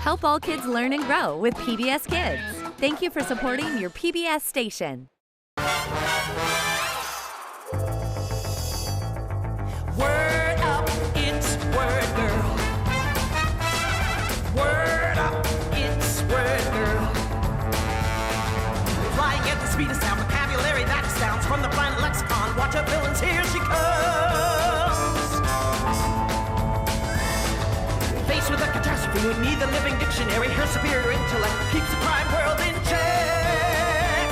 Help all kids learn and grow with PBS Kids. Thank you for supporting your PBS station. Word up, it's Wordgirl. Word up, it's Wordgirl. Flying at the speed of sound, vocabulary that astounds from the planet lexicon. Watch her villains, here she comes. Faced with a catastrophe who need the living dictionary, her superior intellect keeps the crime world in check.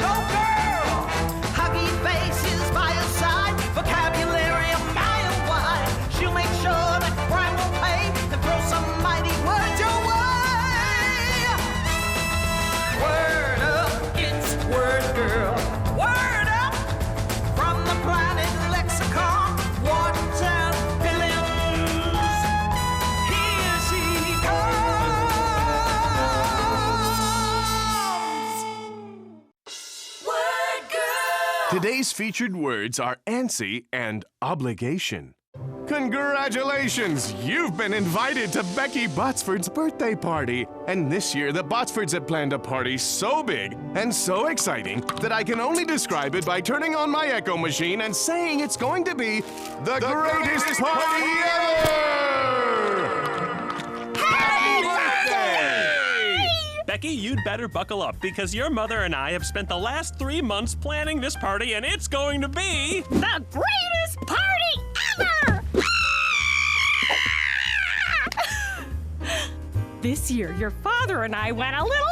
Go girl! Huggy faces by her side, vocabulary a mile wide. She'll make sure that crime will pay and throw some mighty words your way. Word up, it's Wordgirl. Word up from the planet lexicon. Wartown villains. Here she comes. Wordgirl. Today's featured words are antsy and obligation. Congratulations! You've been invited to Becky Botsford's birthday party. And this year, the Botsfords have planned a party so big and so exciting that I can only describe it by turning on my echo machine and saying it's going to be the greatest party ever! Happy birthday! Becky, you'd better buckle up because your mother and I have spent the last 3 months planning this party, and it's going to be The greatest party ever! This year, your father and I went a little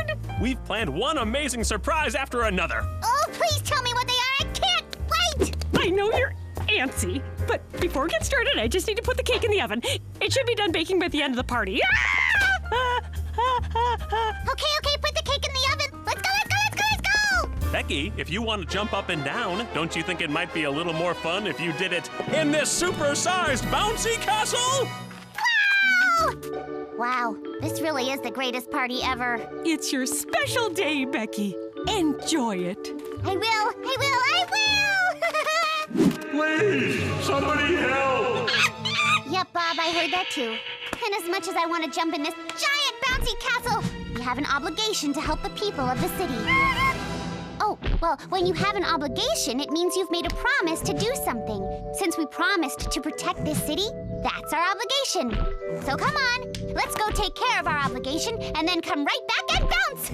overboard! We've planned one amazing surprise after another. Oh, please tell me what they are. I can't wait. I know you're antsy, but before we get started, I just need to put the cake in the oven. It should be done baking by the end of the party. Okay, put the cake in the oven. Let's go. Becky, if you want to jump up and down, don't you think it might be a little more fun if you did it in this super-sized bouncy castle? Wow, this really is the greatest party ever. It's your special day, Becky. Enjoy it. I will. Please, somebody help! Yep, Bob, I heard that too. And as much as I want to jump in this giant bouncy castle, we have an obligation to help the people of the city. Oh, well, when you have an obligation, it means you've made a promise to do something. Since we promised to protect this city, that's our obligation. So come on, let's go take care of our obligation and then come right back and bounce!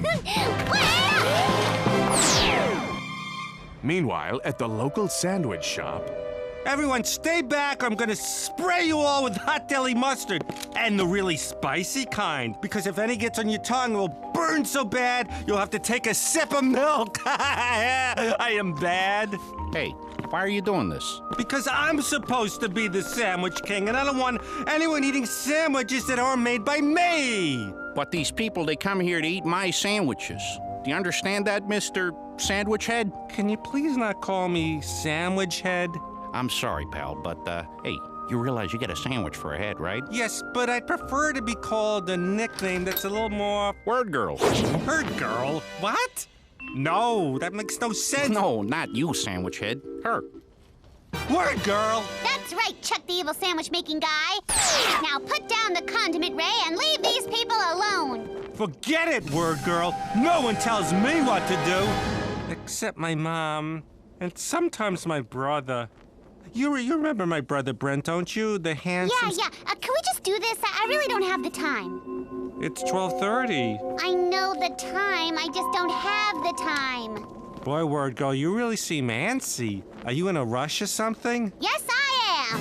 Meanwhile, at the local sandwich shop, Everyone stay back, or I'm gonna spray you all with hot deli mustard. And the really spicy kind, because if any gets on your tongue, it will burn so bad, you'll have to take a sip of milk. I am bad. Hey, why are you doing this? Because I'm supposed to be the sandwich king, and I don't want anyone eating sandwiches that aren't made by me. But these people, they come here to eat my sandwiches. Do you understand that, Mr. Sandwich Head? Can you please not call me Sandwich Head? I'm sorry, pal, but, hey, you realize you get a sandwich for a head, right? Yes, but I'd prefer to be called a nickname that's a little more... Wordgirl. Wordgirl? What? No, that makes no sense. No, not you, Sandwich Head. Her. Wordgirl! That's right, Chuck the evil sandwich-making guy. Now put down the condiment ray and leave these people alone. Forget it, Wordgirl. No one tells me what to do. Except my mom. And sometimes my brother. You remember my brother Brent, don't you? The handsome... Yeah. Can we just do this? I really don't have the time. It's 12:30. I know the time. I just don't have the time. Boy, Wordgirl, you really seem antsy. Are you in a rush or something? Yes, I am.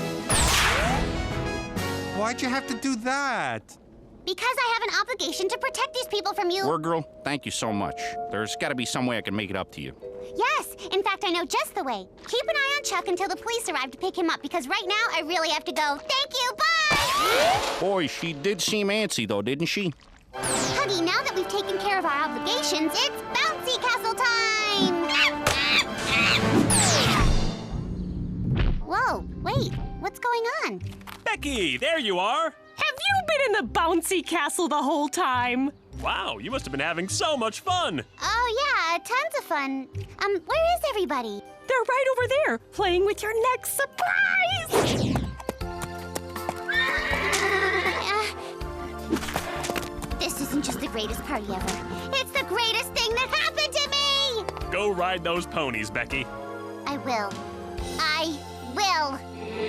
Why'd you have to do that? Because I have an obligation to protect these people from you. Wordgirl, thank you so much. There's gotta be some way I can make it up to you. Yes, in fact, I know just the way. Keep an eye on Chuck until the police arrive to pick him up, because right now I really have to go. Thank you, bye! Boy, she did seem antsy, though, didn't she? Huggy, now that we've taken care of our obligations, it's Bouncy Castle time! Whoa, wait, what's going on? Becky, there you are. Have you been in the bouncy castle the whole time? Wow, you must have been having so much fun. Oh, yeah, tons of fun. Where is everybody? They're right over there, playing with your next surprise! greatest party ever. It's the greatest thing that happened to me! Go ride those ponies, Becky. I will. I will.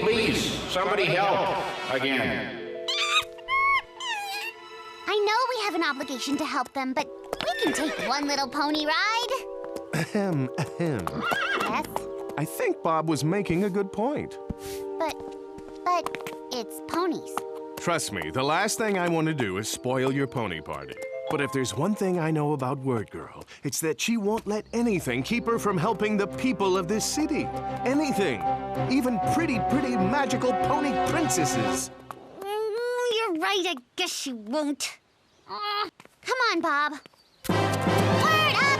Please, somebody help. Again. I know we have an obligation to help them, but we can take one little pony ride. Ahem. Yes, I think Bob was making a good point. but it's ponies. Trust me, the last thing I want to do is spoil your pony party. But if there's one thing I know about Wordgirl, it's that she won't let anything keep her from helping the people of this city. Anything. Even pretty magical pony princesses. You're right, I guess she won't. Come on, Bob. Word up!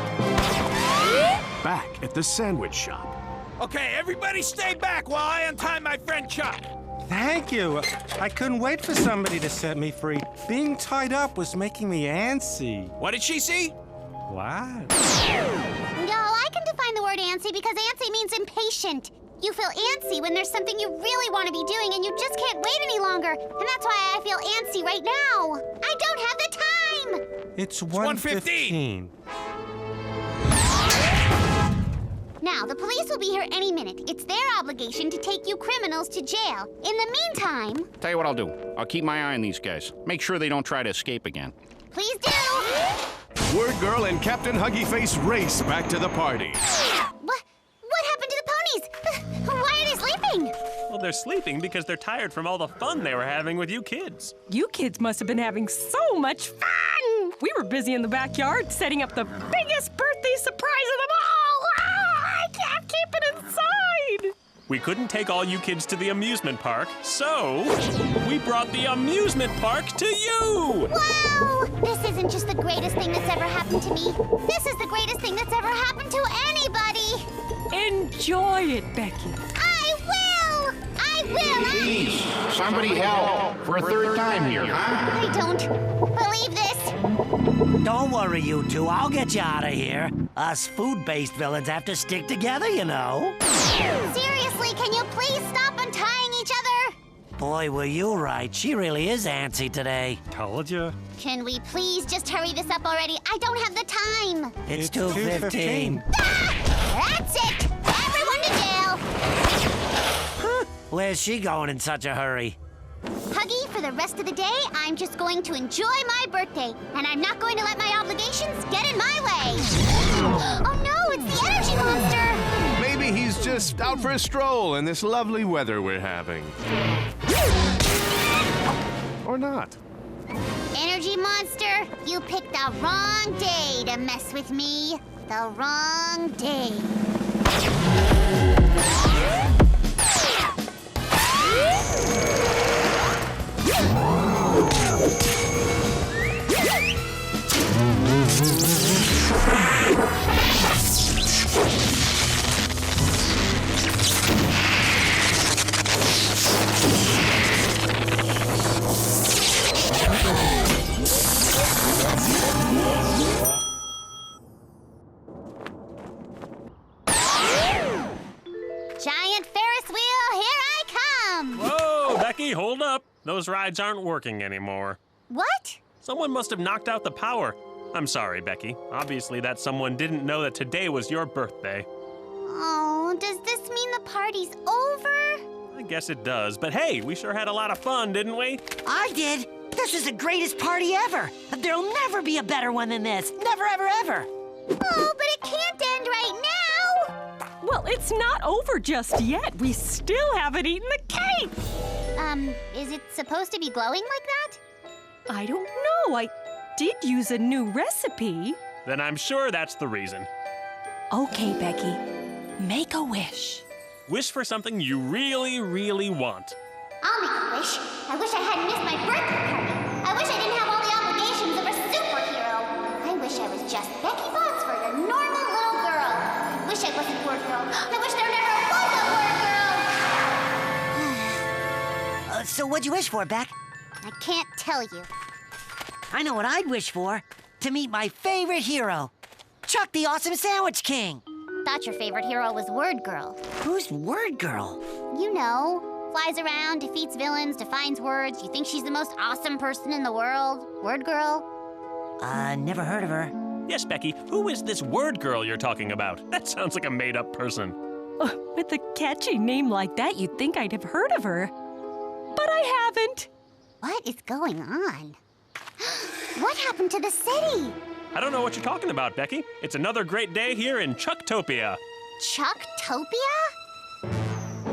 Back at the sandwich shop. Okay, everybody stay back while I untie my friend Chuck. Thank you. I couldn't wait for somebody to set me free. Being tied up was making me antsy. What did she see? What? No, I can define the word antsy because antsy means impatient. You feel antsy when there's something you really want to be doing and you just can't wait any longer. And that's why I feel antsy right now. I don't have the time! It's 1:15. Now, the police will be here any minute. It's their obligation to take you criminals to jail. In the meantime... Tell you what I'll do. I'll keep my eye on these guys. Make sure they don't try to escape again. Please do! Wordgirl and Captain Huggy Face race back to the party. What happened to the ponies? Why are they sleeping? Well, they're sleeping because they're tired from all the fun they were having with you kids. You kids must have been having so much fun! We were busy in the backyard setting up the biggest birthday surprise of them all! I can't keep it inside! We couldn't take all you kids to the amusement park, so we brought the amusement park to you! Wow! This isn't just the greatest thing that's ever happened to me. This is the greatest thing that's ever happened to anybody! Enjoy it, Becky. I will! I will! Please, somebody help. For a third time here, huh? I don't believe this! Don't worry, you two. I'll get you out of here. Us food-based villains have to stick together, you know. Seriously, can you please stop untying each other? Boy, were you right. She really is antsy today. Told you. Can we please just hurry this up already? I don't have the time. It's 2:15. That's it! Everyone to jail! Where's she going in such a hurry? Huggy, for the rest of the day, I'm just going to enjoy my birthday, and I'm not going to let my obligations get in my way. Oh no, it's the energy monster! Maybe he's just out for a stroll in this lovely weather we're having. Or not. Energy monster, you picked the wrong day to mess with me. The wrong day. Giant Ferris wheel, here I come! Whoa, Becky, hold up. Those rides aren't working anymore. What? Someone must have knocked out the power. I'm sorry, Becky. Obviously, that someone didn't know that today was your birthday. Oh, does this mean the party's over? I guess it does, but hey, we sure had a lot of fun, didn't we? I did. This is the greatest party ever. There'll never be a better one than this. Never, ever, ever. Oh, but it can't end right now! Well, it's not over just yet. We still haven't eaten the cake. Is it supposed to be glowing like that? I don't know. I did use a new recipe. Then I'm sure that's the reason. Okay, Becky. Make a wish. Wish for something you really, really want. I'll make a wish. I wish I hadn't missed my birthday party. I wish I didn't have all the obligations of a superhero. I wish I was just Becky Botsford, a normal little girl. I wish I wasn't Wordgirl. I wish there never was a Wordgirl. So what'd you wish for, Beck? I can't tell you. I know what I'd wish for. To meet my favorite hero, Chuck the Awesome Sandwich King. Thought your favorite hero was Wordgirl. Who's Wordgirl? You know, flies around, defeats villains, defines words. You think she's the most awesome person in the world? Wordgirl? Never heard of her. Yes, Becky, who is this Wordgirl you're talking about? That sounds like a made-up person. With a catchy name like that, you'd think I'd have heard of her. But I haven't. What is going on? What happened to the city? I don't know what you're talking about, Becky. It's another great day here in Chucktopia. Chucktopia?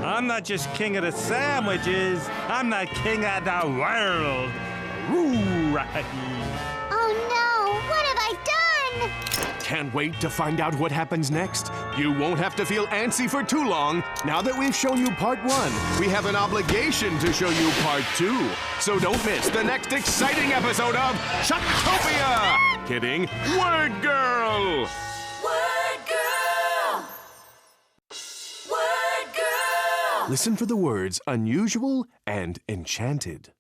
I'm not just king of the sandwiches. I'm the king of the world. Hooray! Oh no, what have I done? Can't wait to find out what happens next. You won't have to feel antsy for too long. Now that we've shown you part 1, we have an obligation to show you part 2. So don't miss the next exciting episode of Chucktopia! Kidding, Wordgirl! Wordgirl! Wordgirl! Listen for the words unusual and enchanted.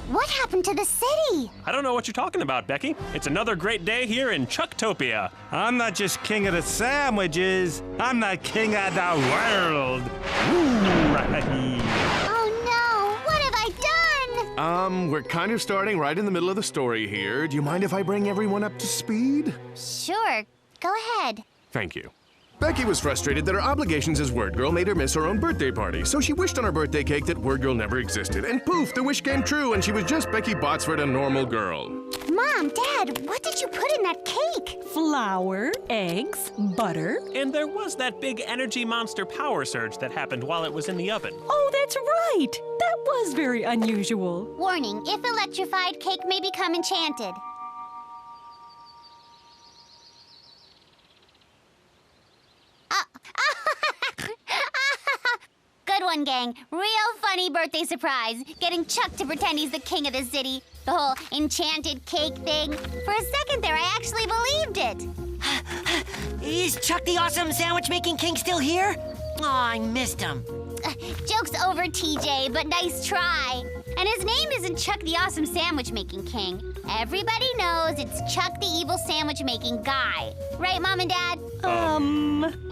What happened to the city? I don't know what you're talking about, Becky. It's another great day here in Chucktopia. I'm not just king of the sandwiches. I'm the king of the world. Hooray! Oh no, what have I done? We're kind of starting right in the middle of the story here. Do you mind if I bring everyone up to speed? Sure, go ahead. Thank you. Becky was frustrated that her obligations as Wordgirl made her miss her own birthday party, so she wished on her birthday cake that Wordgirl never existed, and poof, the wish came true, and she was just Becky Botsford, a normal girl. Mom, Dad, what did you put in that cake? Flour, eggs, butter. And there was that big energy monster power surge that happened while it was in the oven. Oh, that's right. That was very unusual. Warning, if electrified, cake may become enchanted. Good one, gang. Real funny birthday surprise. Getting Chuck to pretend he's the king of the city. The whole enchanted cake thing. For a second there, I actually believed it. Is Chuck the Awesome Sandwich Making King still here? Oh, I missed him. Joke's over, TJ, but nice try. And his name isn't Chuck the Awesome Sandwich Making King. Everybody knows it's Chuck the Evil Sandwich Making Guy. Right, Mom and Dad?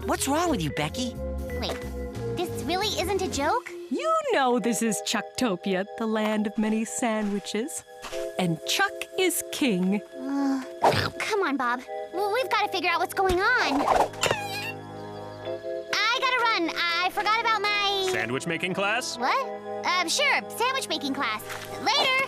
What's wrong with you, Becky? Wait, this really isn't a joke? You know this is Chucktopia, the land of many sandwiches. And Chuck is king. Come on, Bob. Well, we've got to figure out what's going on. I gotta run. I forgot about my... Sandwich making class? What? Sure, sandwich making class. Later!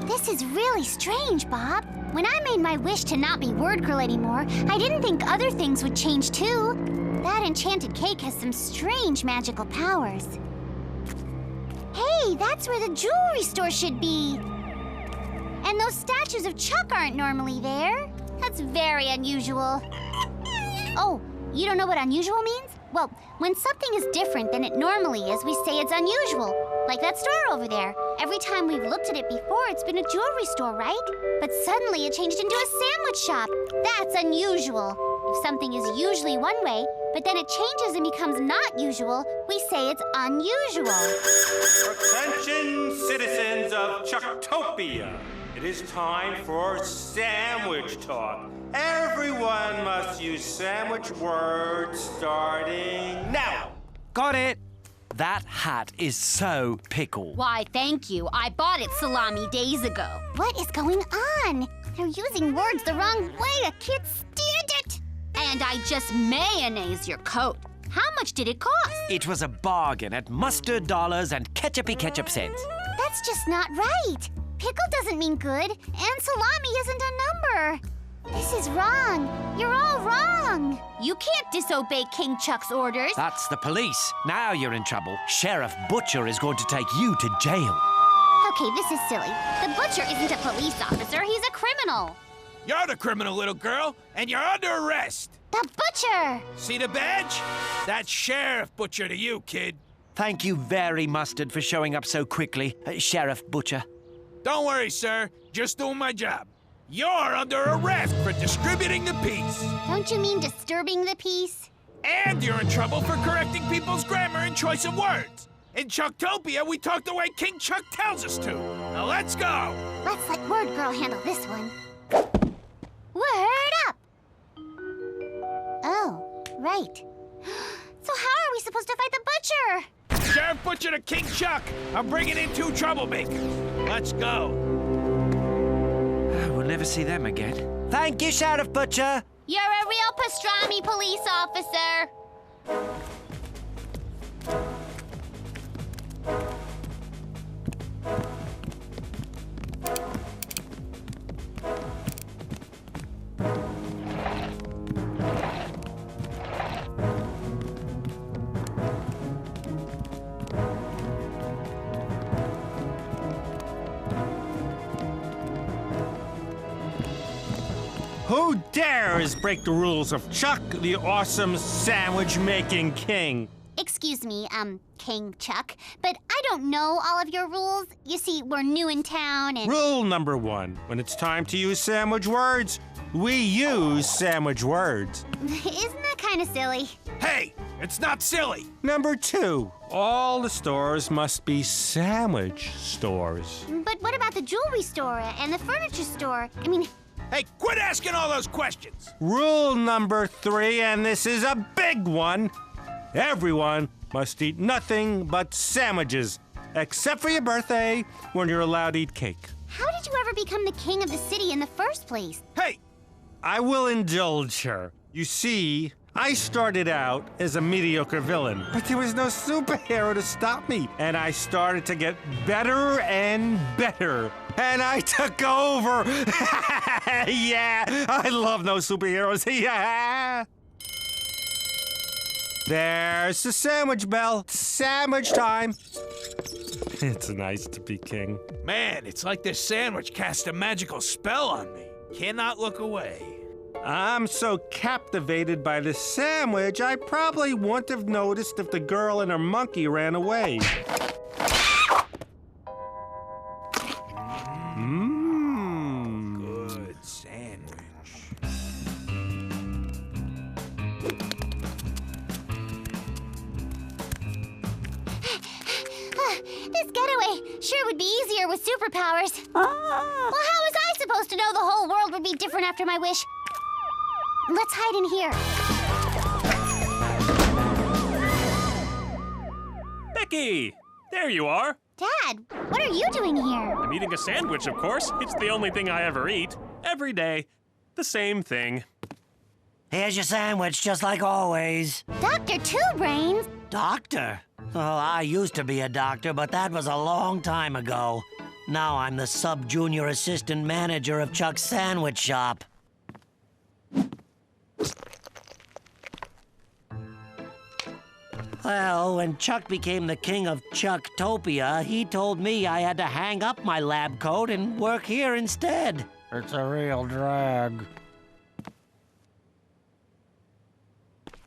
This is really strange, Bob. When I made my wish to not be Wordgirl anymore, I didn't think other things would change too. That enchanted cake has some strange magical powers. Hey, that's where the jewelry store should be. And those statues of Chuck aren't normally there. That's very unusual. Oh, you don't know what unusual means? Well, when something is different than it normally is, we say it's unusual. Like that store over there. Every time we've looked at it before, it's been a jewelry store, right? But suddenly it changed into a sandwich shop. That's unusual. If something is usually one way, but then it changes and becomes not usual, we say it's unusual. Attention, citizens of Chucktopia. It is time for sandwich talk. Everyone must use sandwich words starting now. Got it. That hat is so pickle. Why, thank you. I bought it salami days ago. What is going on? They're using words the wrong way. I can't stand it. And I just mayonnaise your coat. How much did it cost? It was a bargain at mustard dollars and ketchupy ketchup cents. That's just not right. Pickle doesn't mean good, and salami isn't a number. This is wrong. You're all wrong. You can't disobey King Chuck's orders. That's the police. Now you're in trouble. Sheriff Butcher is going to take you to jail. Okay, this is silly. The butcher isn't a police officer. He's a criminal. You're the criminal, little girl, and you're under arrest. The butcher! See the badge? That's Sheriff Butcher to you, kid. Thank you very mustard for showing up so quickly, Sheriff Butcher. Don't worry, sir. Just doing my job. You're under arrest for distributing the peace. Don't you mean disturbing the peace? And you're in trouble for correcting people's grammar and choice of words. In Chucktopia, we talk the way King Chuck tells us to. Now let's go. Let's let Wordgirl handle this one. Word up! Oh, right. So how are we supposed to fight the butcher? Sheriff Butcher to King Chuck. I'm bringing in 2 troublemakers. Let's go. Well, never see them again. Thank you, Sheriff Butcher. You're a real pastrami police officer. Who dares break the rules of Chuck, the awesome sandwich-making king? Excuse me, King Chuck, but I don't know all of your rules. You see, we're new in town and... Rule number 1. When it's time to use sandwich words, we use sandwich words. Isn't that kind of silly? Hey, it's not silly. Number 2. All the stores must be sandwich stores. But what about the jewelry store and the furniture store? I mean... Hey, quit asking all those questions. Rule number 3, and this is a big one. Everyone must eat nothing but sandwiches, except for your birthday, when you're allowed to eat cake. How did you ever become the king of the city in the first place? Hey! I will indulge her. You see, I started out as a mediocre villain, but there was no superhero to stop me, and I started to get better and better. And I took over. Yeah, I love no superheroes. Yeah. There's the sandwich bell. Sandwich time. It's nice to be king. Man, it's like this sandwich cast a magical spell on me. Cannot look away. I'm so captivated by the sandwich, I probably wouldn't have noticed if the girl and her monkey ran away. Good sandwich. This getaway sure would be easier with superpowers. Well, how was I supposed to know the whole world would be different after my wish? Let's hide in here. Becky! There you are. Dad, what are you doing here? I'm eating a sandwich, of course. It's the only thing I ever eat. Every day. The same thing. Here's your sandwich, just like always. Dr. Two Brains? Doctor? Oh, I used to be a doctor, but that was a long time ago. Now I'm the sub-junior assistant manager of Chuck's sandwich shop. Well, when Chuck became the king of Chucktopia, he told me I had to hang up my lab coat and work here instead. It's a real drag.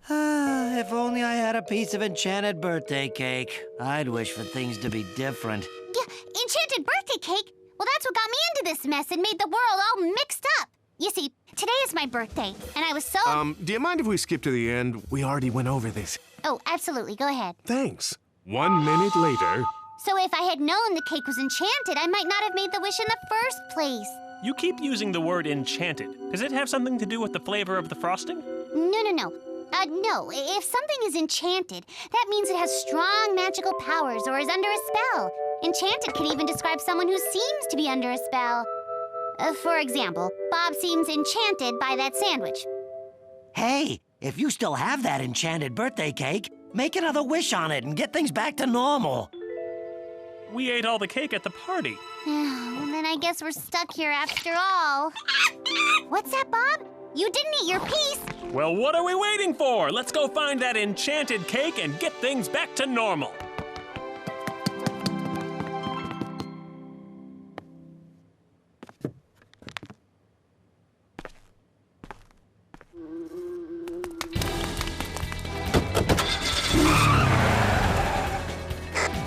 If only I had a piece of enchanted birthday cake. I'd wish for things to be different. Yeah, enchanted birthday cake? Well, that's what got me into this mess and made the world all mixed up. You see, today is my birthday, and I was so... Do you mind if we skip to the end? We already went over this. Oh, absolutely. Go ahead. Thanks. 1 minute later... So if I had known the cake was enchanted, I might not have made the wish in the first place. You keep using the word enchanted. Does it have something to do with the flavor of the frosting? No. No. If something is enchanted, that means it has strong magical powers or is under a spell. Enchanted can even describe someone who seems to be under a spell. For example, Bob seems enchanted by that sandwich. Hey, if you still have that enchanted birthday cake, make another wish on it and get things back to normal. We ate all the cake at the party. Then I guess we're stuck here after all. What's that, Bob? You didn't eat your piece. Well, what are we waiting for? Let's go find that enchanted cake and get things back to normal.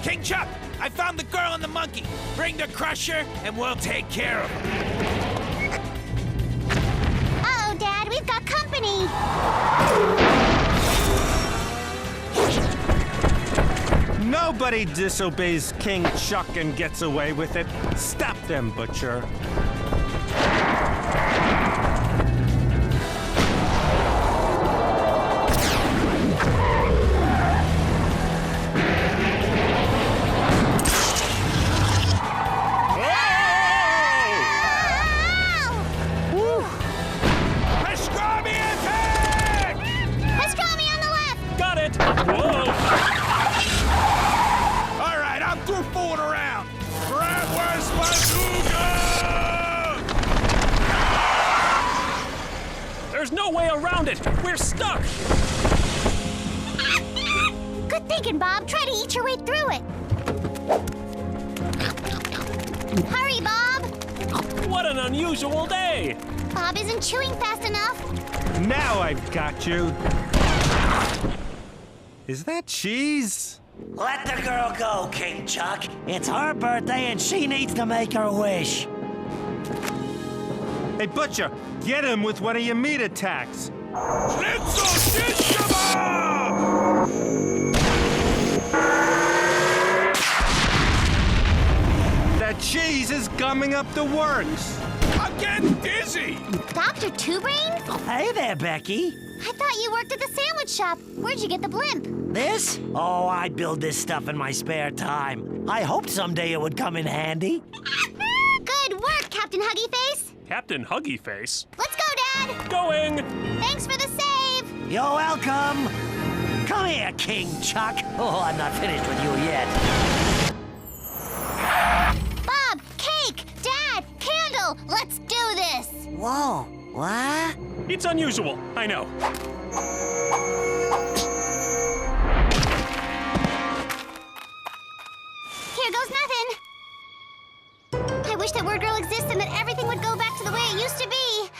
King Chuck, I found the girl and the monkey. Bring the crusher and we'll take care of her. Uh-oh, Dad, we've got company. Nobody disobeys King Chuck and gets away with it. Stop them, Butcher. around it! We're stuck! Good thinking, Bob. Try to eat your way through it. Hurry, Bob. What an unusual day! Bob isn't chewing fast enough. Now I've got you. Is that cheese? Let the girl go, King Chuck. It's her birthday and she needs to make her wish. Hey, Butcher, get him with one of your meat attacks. That cheese is gumming up the works. I'm getting dizzy. Dr. Two-Brains? Hey there, Becky. I thought you worked at the sandwich shop. Where'd you get the blimp? This? Oh, I build this stuff in my spare time. I hoped someday it would come in handy. Good work, Captain Huggy Face. Captain Huggy Face? Let's go, Dad. Going! Thanks for the save. You're welcome. Come here, King Chuck. Oh, I'm not finished with you yet. Bob, cake, Dad, candle. Let's do this. Whoa, what? It's unusual, I know. Here goes nothing. I wish that Wordgirl exists and that everything would go back to the way it used to be.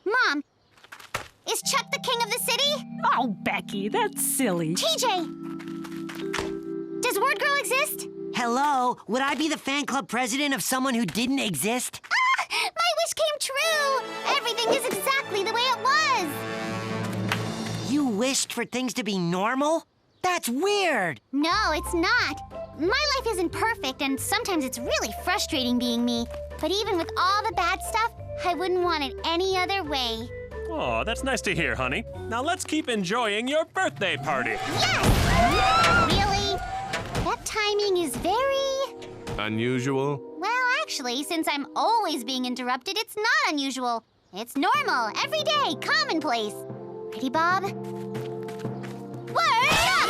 Mom, is Chuck the king of the city? Oh, Becky, that's silly. TJ! Does Wordgirl exist? Hello, would I be the fan club president of someone who didn't exist? Ah! My wish came true! Everything is exactly the way it was! You wished for things to be normal? That's weird! No, it's not. My life isn't perfect, and sometimes it's really frustrating being me. But even with all the bad stuff, I wouldn't want it any other way. Oh, that's nice to hear, honey. Now let's keep enjoying your birthday party. Yes! Really? That timing is very... Unusual? Well, actually, since I'm always being interrupted, it's not unusual. It's normal, everyday, commonplace. Ready, Bob? Word up!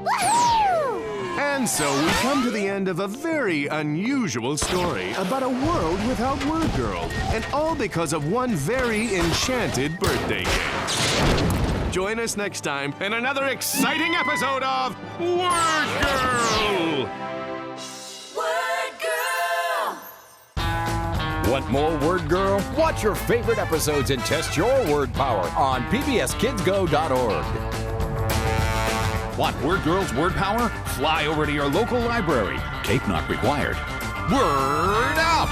Woohoo! And so we come to the end of a very unusual story about a world without Wordgirl, and all because of one very enchanted birthday cake. Join us next time in another exciting episode of Wordgirl! Want more Wordgirl? Watch your favorite episodes and test your word power on pbskidsgo.org. Want Wordgirl's word power? Fly over to your local library. Cape not required. Word up!